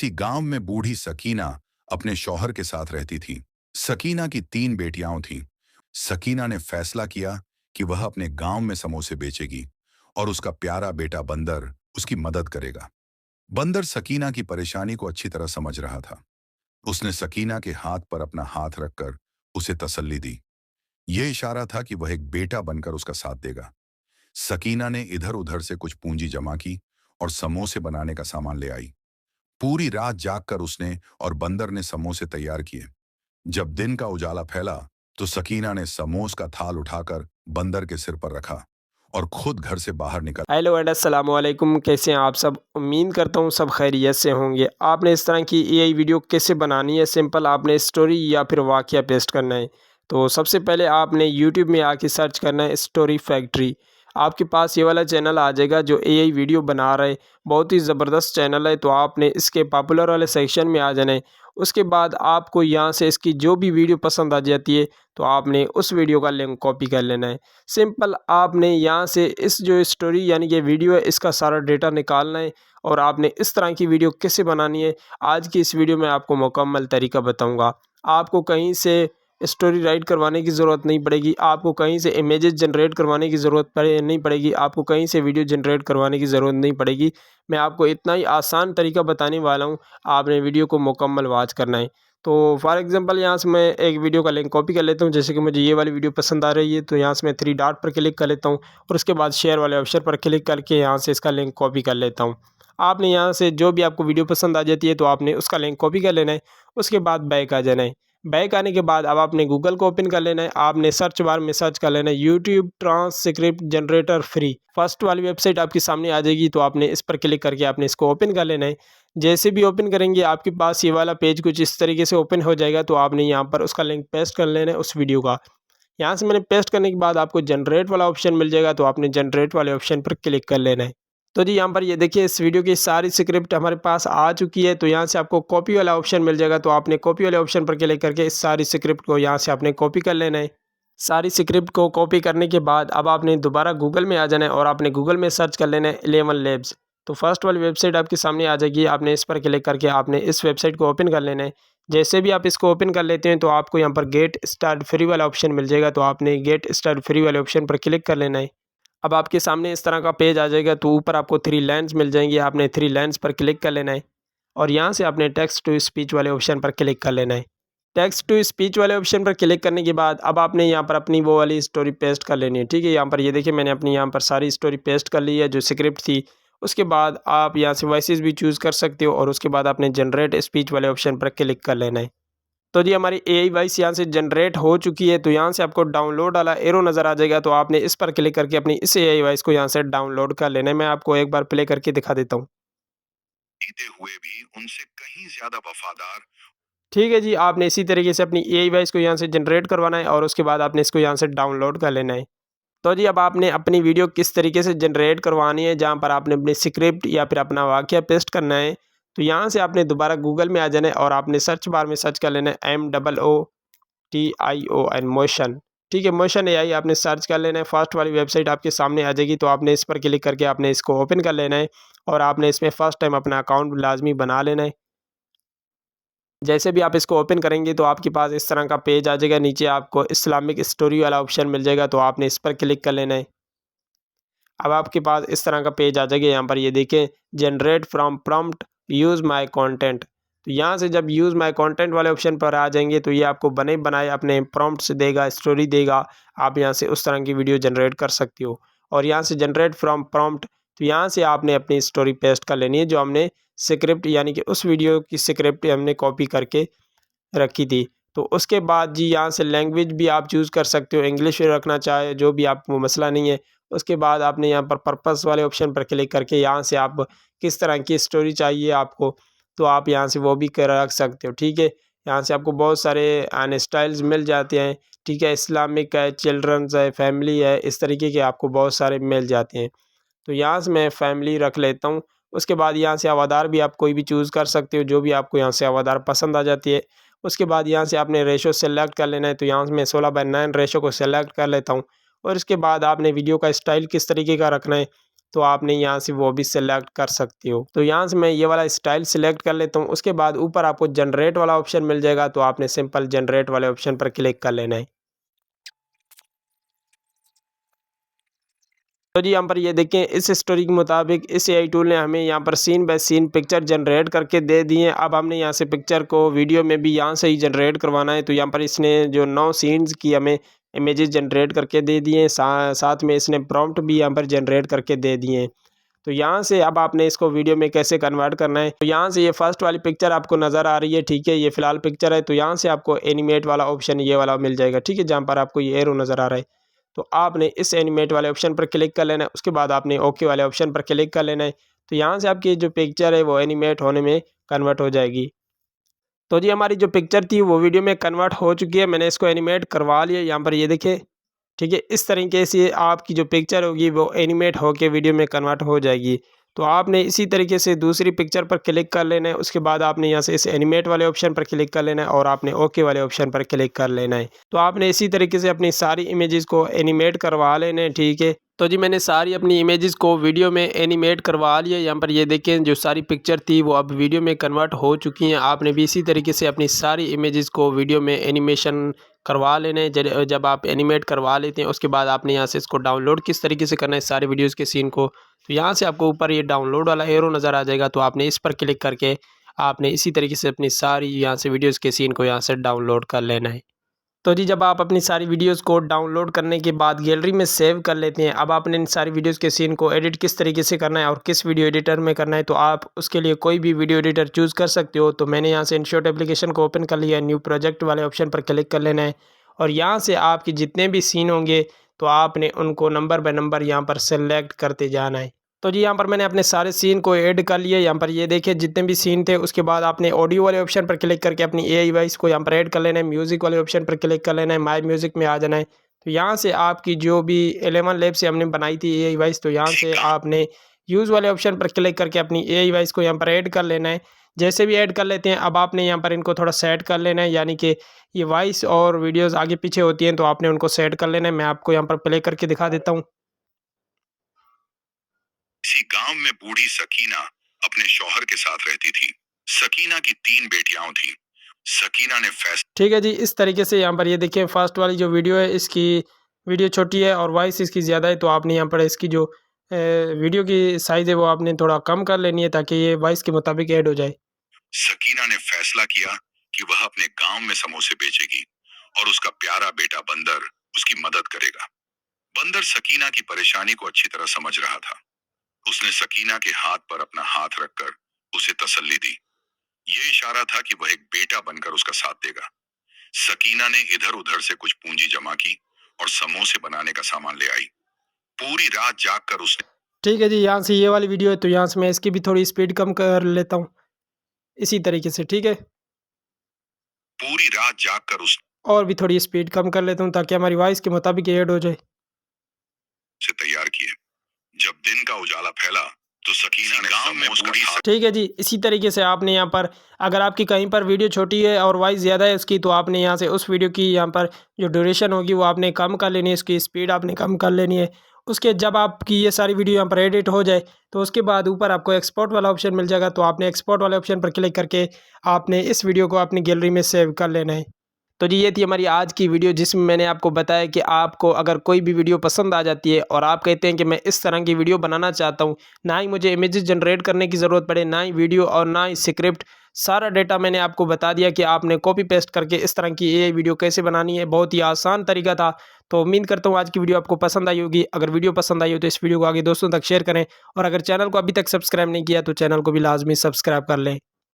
किसी गांव में बूढ़ी सकीना अपने शौहर के साथ रहती थी। सकीना की 3 बेटियां थीं। सकीना ने फैसला किया कि वह अपने गांव में समोसे बेचेगी और उसका प्यारा बेटा बंदर उसकी मदद करेगा। बंदर सकीना की परेशानी को अच्छी तरह समझ रहा था। उसने सकीना के हाथ पर अपना हाथ रखकर उसे तसल्ली दी। यह इशारा था कि वह एक बेटा बनकर उसका साथ देगा। सकीना ने इधर उधर से कुछ पूंजी जमा की और समोसे बनाने का सामान ले आई। पूरी रात जागकर उसने और बंदर ने समोसे तैयार किए। जब दिन का उजाला फैला तो सकीना ने समोस का थाल उठाकर बंदर के सिर पर रखा और खुद घर से बाहर निकल। हेलो एंड अस्सलाम वालेकुम, कैसे हैं आप सब। उम्मीद करता हूँ सब खैरियत से होंगे। आपने इस तरह की एआई वीडियो कैसे बनानी है, सिंपल आपने स्टोरी या फिर वाकया पेस्ट करना है। तो सबसे पहले आपने यूट्यूब में आके सर्च करना है स्टोरी फैक्ट्री। आपके पास ये वाला चैनल आ जाएगा जो एआई वीडियो बना रहा है। बहुत ही ज़बरदस्त चैनल है, तो आपने इसके पॉपुलर वाले सेक्शन में आ जाना है। उसके बाद आपको यहाँ से इसकी जो भी वीडियो पसंद आ जाती है तो आपने उस वीडियो का लिंक कॉपी कर लेना है। सिंपल आपने यहाँ से इस जो स्टोरी यानी कि वीडियो है इसका सारा डेटा निकालना है और आपने इस तरह की वीडियो कैसे बनानी है आज की इस वीडियो में आपको मुकम्मल तरीका बताऊंगा। आपको कहीं से स्टोरी राइट करवाने की ज़रूरत नहीं पड़ेगी, आपको कहीं से इमेजेस जनरेट करवाने की ज़रूरत नहीं पड़ेगी, आपको कहीं से वीडियो जनरेट करवाने की ज़रूरत नहीं पड़ेगी। मैं आपको इतना ही आसान तरीका बताने वाला हूँ, आपने वीडियो को मुकम्मल वॉच करना है। तो फॉर एग्जांपल यहाँ से मैं एक वीडियो का लिंक कॉपी कर लेता हूँ। जैसे कि मुझे ये वाली वीडियो पसंद आ रही है तो यहाँ से मैं 3 डॉट पर क्लिक कर लेता हूँ और उसके बाद शेयर वाले ऑप्शन पर क्लिक करके यहाँ से इसका लिंक कॉपी कर लेता हूँ। आपने यहाँ से जो भी आपको वीडियो पसंद आ जाती है तो आपने उसका लिंक कॉपी कर लेना है। उसके बाद बैक आ जाना है। बैक आने के बाद अब आपने गूगल को ओपन कर लेना है। आपने सर्च बार में सर्च कर लेना है YouTube transcript generator free. First वाली वेबसाइट आपके सामने आ जाएगी तो आपने इस पर क्लिक करके आपने इसको ओपन कर लेना है। जैसे भी ओपन करेंगे आपके पास ये वाला पेज कुछ इस तरीके से ओपन हो जाएगा तो आपने यहाँ पर उसका लिंक पेस्ट कर लेना है उस वीडियो का। यहाँ से मैंने पेस्ट करने के बाद आपको जनरेट वाला ऑप्शन मिल जाएगा तो आपने जनरेट वाले ऑप्शन पर क्लिक कर लेना है। तो जी यहाँ पर ये देखिए इस वीडियो की सारी स्क्रिप्ट हमारे पास आ चुकी है। तो यहाँ से आपको कॉपी वाला ऑप्शन मिल जाएगा तो आपने कॉपी वाले ऑप्शन पर क्लिक करके इस सारी स्क्रिप्ट को यहाँ से आपने कॉपी कर लेना है। सारी स्क्रिप्ट को कॉपी करने के बाद अब आपने दोबारा गूगल में आ जाना है और आपने गूगल में सर्च कर लेना है 11 लैब्स। तो फर्स्ट वाली वेबसाइट आपके सामने आ जाएगी, आपने इस पर क्लिक करके आपने इस वेबसाइट को ओपन कर लेना है। जैसे भी आप इसको ओपन कर लेते हैं तो आपको यहाँ पर गेट स्टार्ट फ्री वाला ऑप्शन मिल जाएगा तो आपने गेट स्टार्ट फ्री वाले ऑप्शन पर क्लिक कर लेना है। अब आपके सामने इस तरह का पेज आ जाएगा तो ऊपर आपको 3 लाइन्स मिल जाएंगी, आपने 3 लाइन्स पर क्लिक कर लेना है और यहाँ से आपने टेक्स्ट टू स्पीच वाले ऑप्शन पर क्लिक कर लेना है। टेक्स्ट टू स्पीच वाले ऑप्शन पर क्लिक करने के बाद अब आपने यहाँ पर अपनी वो वाली स्टोरी पेस्ट कर लेनी है। ठीक है, यहाँ पर ये देखिए मैंने अपनी यहाँ पर सारी स्टोरी पेस्ट कर ली है जो स्क्रिप्ट थी। उसके बाद आप यहाँ से वॉइसेस भी चूज़ कर सकते हो और उसके बाद आपने जनरेट स्पीच वाले ऑप्शन पर क्लिक कर लेना है। तो जी हमारी एआई वॉइस यहाँ से जनरेट हो चुकी है। तो यहाँ से आपको डाउनलोड वाला एरो नज़र आ जाएगा तो आपने इस पर क्लिक करके अपनी इस एआई वॉइस को यहाँ से डाउनलोड कर लेना है। मैं आपको एक बार प्ले करके दिखा देता हूँ। जीते हुए भी उनसे कहीं ज्यादा वफादार। ठीक है जी, आपने इसी तरीके से अपनी एआई वॉइस को यहाँ से जनरेट करवाना है और उसके बाद आपने इसको यहाँ से डाउनलोड कर लेना है। तो जी अब आपने अपनी वीडियो किस तरीके से जनरेट करवानी है, जहाँ पर आपने अपनी स्क्रिप्ट या फिर अपना वाकया पेस्ट करना है, तो यहाँ से आपने दोबारा गूगल में आ जाना है और आपने सर्च बार में सर्च कर लेना है MOOTION मोशन। ठीक है, मोशन एआई आपने सर्च कर लेना है। फर्स्ट वाली वेबसाइट आपके सामने आ जाएगी तो आपने इस पर क्लिक करके आपने इसको ओपन कर लेना है और आपने इसमें फर्स्ट टाइम अपना अकाउंट लाजमी बना लेना है। जैसे भी आप इसको ओपन करेंगे तो आपके पास इस तरह का पेज आ जाएगा। नीचे आपको इस्लामिक स्टोरी वाला ऑप्शन मिल जाएगा तो आपने इस पर क्लिक कर लेना है। अब आपके पास इस तरह का पेज आ जाएगा। यहाँ पर ये देखें generate from prompt use my content. तो यहाँ से जब यूज़ माय कंटेंट वाले ऑप्शन पर आ जाएंगे तो ये आपको बने बनाए अपने प्रॉम्प्ट्स देगा, स्टोरी देगा। आप यहाँ से उस तरह की वीडियो जनरेट कर सकते हो। और यहाँ से जनरेट फ्रॉम प्रॉम्प्ट, तो यहाँ से आपने अपनी स्टोरी पेस्ट कर लेनी है जो हमने स्क्रिप्ट यानी कि उस वीडियो की स्क्रिप्ट हमने कॉपी करके रखी थी। तो उसके बाद जी यहाँ से लैंग्वेज भी आप चूज़ कर सकते हो, इंग्लिश में रखना चाहे जो भी आपको मसला नहीं है। उसके बाद आपने यहाँ पर पर्पस वाले ऑप्शन पर क्लिक करके यहाँ से आप किस तरह की स्टोरी चाहिए आपको तो आप यहाँ से वो भी कर रख सकते हो। ठीक है, यहाँ से आपको बहुत सारे स्टाइल्स मिल जाते हैं। ठीक है, इस्लामिक है, चिल्ड्रंस है, फैमिली है, इस तरीके के आपको बहुत सारे मिल जाते हैं। तो यहाँ से मैं फैमिली रख लेता हूँ। उसके बाद यहाँ से आवाज़ार भी आप कोई भी चूज़ कर सकते हो, जो भी आपको यहाँ से आवाज़ार पसंद आ जाती है। उसके बाद यहाँ से आपने रेशो सेलेक्ट कर लेना है तो यहाँ से मैं 16:9 रेशो को सेलेक्ट कर लेता हूँ। और इसके बाद आपने वीडियो का स्टाइल किस तरीके का रखना है तो आपने यहाँ से वो भी सिलेक्ट कर सकते हो। तो यहाँ से मैं ये वाला स्टाइल सिलेक्ट कर लेता हूँ। उसके बाद ऊपर आपको जनरेट वाला ऑप्शन मिल जाएगा, तो आपने सिंपल जनरेट वाले ऑप्शन पर क्लिक कर लेना है। तो जी यहाँ पर ये देखें, इस स्टोरी के मुताबिक इस एआई टूल ने हमें यहाँ पर scene by scene picture generate करके दे दिए। अब हमने यहाँ से पिक्चर को वीडियो में भी यहाँ से ही जनरेट करवाना है। तो यहाँ पर इसने जो 9 सीन्स की हमें इमेजेस जनरेट करके दे दिए हैं, साथ में इसने प्रॉम्प्ट भी यहाँ पर जनरेट करके दे दिए हैं। तो यहाँ से अब आपने इसको वीडियो में कैसे कन्वर्ट करना है, तो यहाँ से ये फर्स्ट वाली पिक्चर आपको नज़र आ रही है, ठीक है, ये फ़िलहाल पिक्चर है। तो यहाँ से आपको एनिमेट वाला ऑप्शन ये वाला मिल जाएगा, ठीक है, जहाँ पर आपको ये एरो नज़र आ रहा है। तो आपने इस एनिमेट वाले ऑप्शन पर क्लिक कर लेना है। उसके बाद आपने ओके वाले ऑप्शन पर क्लिक कर लेना है। तो यहाँ से आपकी जो पिक्चर है वो एनिमेट होने में कन्वर्ट हो जाएगी। तो जी हमारी जो पिक्चर थी वो वीडियो में कन्वर्ट हो चुकी है। मैंने इसको एनिमेट करवा लिया, यहाँ पर ये देखिए, ठीक है। इस तरीके से आपकी जो पिक्चर होगी वो एनिमेट होके वीडियो में कन्वर्ट हो जाएगी। तो आपने इसी तरीके से दूसरी पिक्चर पर क्लिक कर लेना है। उसके बाद आपने यहाँ से इस एनिमेट वाले ऑप्शन पर क्लिक कर लेना है और आपने ओके वाले ऑप्शन पर क्लिक कर लेना है। तो आपने इसी तरीके से अपनी सारी इमेजेस को एनिमेट करवा लेना है, ठीक है। तो जी मैंने सारी अपनी इमेजेस को वीडियो में एनिमेट करवा लिया। यहाँ पर ये देखें, जो सारी पिक्चर थी वो अब वीडियो में कन्वर्ट हो चुकी हैं। आपने भी इसी तरीके से अपनी सारी इमेजेस को वीडियो में एनिमेशन करवा लेना है। जब आप एनिमेट करवा लेते हैं उसके बाद आपने यहाँ से इसको डाउनलोड किस तरीके से करना है सारे वीडियोज़ के सीन को, तो यहाँ से आपको ऊपर ये डाउनलोड वाला एरो नज़र आ जाएगा। तो आपने इस पर क्लिक करके आपने इसी तरीके से अपनी सारी यहाँ से वीडियोज़ के सीन को यहाँ से डाउनलोड कर लेना है। तो जी जब आप अपनी सारी वीडियोस को डाउनलोड करने के बाद गैलरी में सेव कर लेते हैं, अब आपने इन सारी वीडियोस के सीन को एडिट किस तरीके से करना है और किस वीडियो एडिटर में करना है, तो आप उसके लिए कोई भी वीडियो एडिटर चूज़ कर सकते हो। तो मैंने यहाँ से InShot एप्लीकेशन को ओपन कर लिया है। न्यू प्रोजेक्ट वाले ऑप्शन पर क्लिक कर लेना है और यहाँ से आपके जितने भी सीन होंगे तो आपने उनको नंबर बाय नंबर यहाँ पर सेलेक्ट करते जाना है। तो जी यहाँ पर मैंने अपने सारे सीन को ऐड कर लिए। यहाँ पर ये देखिए जितने भी सीन थे, उसके बाद आपने ऑडियो वाले ऑप्शन पर क्लिक करके अपनी एआई वॉइस को यहाँ पर ऐड कर लेना है। म्यूज़िक वाले ऑप्शन पर क्लिक कर लेना है, माय म्यूज़िक में आ जाना है। तो यहाँ से आपकी जो भी 11 लैब से हमने बनाई थी एआई वॉइस, तो यहाँ से आपने यूज़ वाले ऑप्शन पर क्लिक करके अपनी एआई वॉइस को यहाँ पर ऐड कर लेना है। जैसे भी ऐड कर लेते हैं, अब आपने यहाँ पर इनको थोड़ा सेट कर लेना है, यानी कि ये वॉइस और वीडियोज़ आगे पीछे होती हैं तो आपने उनको सेट कर लेना है। मैं आपको यहाँ पर प्ले करके दिखा देता हूँ। किसी गांव में बूढ़ी सकीना अपने शौहर के साथ रहती थी। सकीना की 3 बेटियां थीं। सकीना ने फैसला, ठीक है जी, इस तरीके से यहाँ पर ये देखिए फर्स्ट वाली जो वीडियो है इसकी वीडियो छोटी है और वॉइस इसकी ज़्यादा है। तो आपने यहाँ पर इसकी जो वीडियो की साइज़ है वो आपने थोड़ा कम कर लेनी है ताकि ये वॉइस के मुताबिक ऐड हो जाए। सकीना ने फैसला किया कि वह अपने गांव में समोसे बेचेगी और उसका प्यारा बेटा बंदर उसकी मदद करेगा। बंदर सकीना की परेशानी को अच्छी तरह समझ रहा था। उसने सकीना के हाथ पर अपना हाथ रखकर उसे तसल्ली दी। ये इशारा था कि वह एक बेटा बनकर उसका साथ देगा। सकीना ने इधर उधर से कुछ पूंजी जमा की और समोसे बनाने का सामान ले आई। पूरी रात जागकर उसने, ठीक है जी, यहाँ से ये वाली वीडियो है तो यहाँ से मैं इसकी भी थोड़ी स्पीड कम कर लेता हूँ इसी तरीके से, ठीक है, पूरी रात जागकर उसने और भी थोड़ी स्पीड कम कर लेता हूँ ताकि हमारी वॉइस के मुताबिक ऐड हो जाए। तैयार किए। जब दिन का उजाला फैला तो सकीना ने गांव में बूढ़ी, ठीक है जी, इसी तरीके से आपने यहाँ पर अगर आपकी कहीं पर वीडियो छोटी है और वॉइस ज़्यादा है उसकी, तो आपने यहाँ से उस वीडियो की यहाँ पर जो ड्यूरेशन होगी वो आपने कम कर लेनी है, इसकी स्पीड आपने कम कर लेनी है। उसके जब आपकी ये सारी वीडियो यहाँ पर एडिट हो जाए तो उसके बाद ऊपर आपको एक्सपोर्ट वाला ऑप्शन मिल जाएगा। तो आपने एक्सपोर्ट वाले ऑप्शन पर क्लिक करके आपने इस वीडियो को अपनी गैलरी में सेव कर लेना है। तो जी ये थी हमारी आज की वीडियो जिसमें मैंने आपको बताया कि आपको अगर कोई भी वीडियो पसंद आ जाती है और आप कहते हैं कि मैं इस तरह की वीडियो बनाना चाहता हूं, ना ही मुझे इमेजेस जनरेट करने की ज़रूरत पड़े, ना ही वीडियो और ना ही स्क्रिप्ट, सारा डेटा मैंने आपको बता दिया कि आपने कॉपी पेस्ट करके इस तरह की एआई वीडियो कैसे बनानी है। बहुत ही आसान तरीका था। तो उम्मीद करता हूँ आज की वीडियो आपको पसंद आई होगी। अगर वीडियो पसंद आई हो तो इस वीडियो को आगे दोस्तों तक शेयर करें और अगर चैनल को अभी तक सब्सक्राइब नहीं किया तो चैनल को भी लाजमी सब्सक्राइब कर लें।